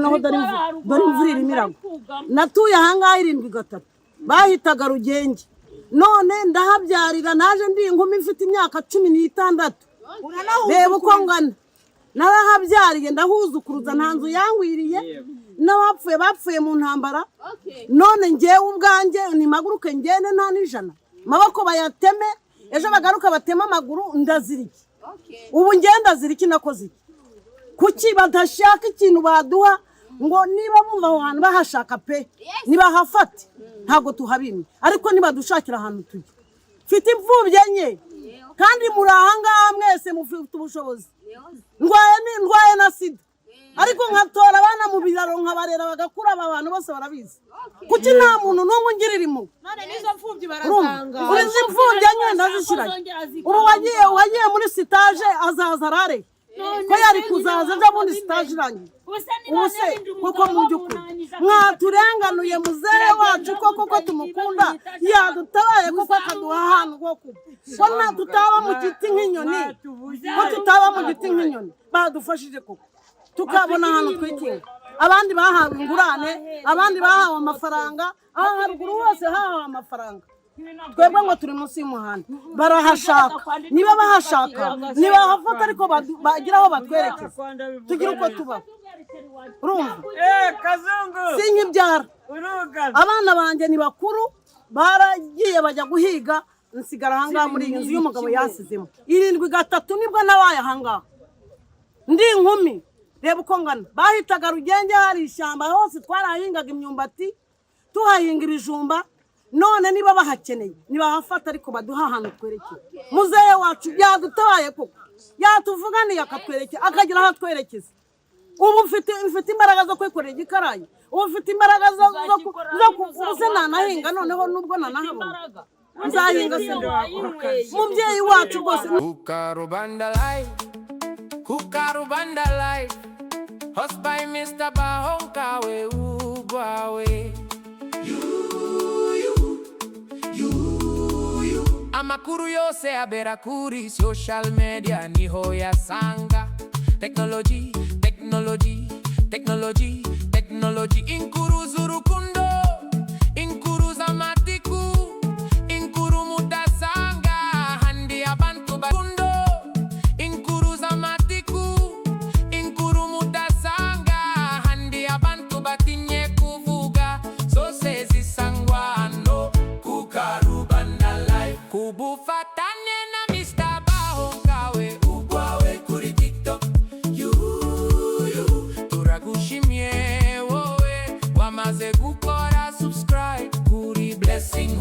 noneho dore imvura irimo iragwa natuye ahangaha 7 bahitaga Rugenge none ndahabyarira naje ndi inkumi mfite imyaka 16 reba uko ngana narahabyariye ndahuzukuruza nta nzu yangwiriye bapfuye mu ntambara none ngewe ubwanjye nimaguruke ngende nta n'ijana maboko bayateme ejo bagaruka batema amaguru ndaziriki ubu ngenda ziriki nakoze iki kuki badashaka ikintu baduha ngo niba bumva abantu bahashaka pe niba hafate ntago tuhabimye ariko niba dushakira ahantu tujye mfite imfubye nye kandi murahanga mwese mufite ubushobozi ndwaye na sida ariko nkatora abana mu biraro nkabarera bagakura abantu bose barabizi kuki nta muntu n'umwe ngiririmo none nizo mfubyi barazanga urizi imfubye nye ndazishiranye ubu wagiye muri stage azaza arare ko yari kuzaza aja muri stage irangiye ubuse kuko mu by'ukuri mwaturenganuye muzere wacu koko tumukunda yadutabaye kuko akaduha ahantu ho kuba ko tutaba mu giti nk'inyoni ko tutaba mu giti nk'inyoni badufashije koko tukabona ahantu twikinga abandi bahawe ingurane abandi bahawe amafaranga aha haruguru hose hahawe amafaranga twebwe ngo turi munsi y'umuhanda barahashaka niba bahashaka niba hafata ariko bagira aho batwerekeza tugira uko tuba urumva kazungu sinkibyara abana banjye ni bakuru baragiye bajya guhiga nsigara ahangaha muri iyi nzu y'umugabo yasizemo 7 nibwo nabaye ahangaha ndi inkumi reba uko ngana bahitaga Rugenge hari ishyamba hose twarahingaga imyumbati tuhahinga ibijumba none niba bahakeneye niba hafata ariko baduha ahantu twerekeye muzehe wacu yadutabaye koko yatuvuganiye akatwerekeza akagira aho twerekeza ubu mfite imbaraga zo kwikorera igikarayi ubu mfite imbaraga zo kuvuza nanahinga noneho nubwo nanahabona nzahinga se mubyeyi wacu rwose Kukarubanda life host by Mr. Bahonkawe ubwawe amakuru yose abera kuri social media niho yasanga technology inkuru z'urukundo inkuru z'amatiku inkuru mudasanga handi abantu bakundo inkuru z'amatiku inkuru mudasanga handi abantu batinye kuvuga zose zisangwa no kukarubanda life kubufatanye na Mr. Bahonkawe ubwawe kuri TikTok turagushimye wowe wamaze gukora subscribe kuri Blessing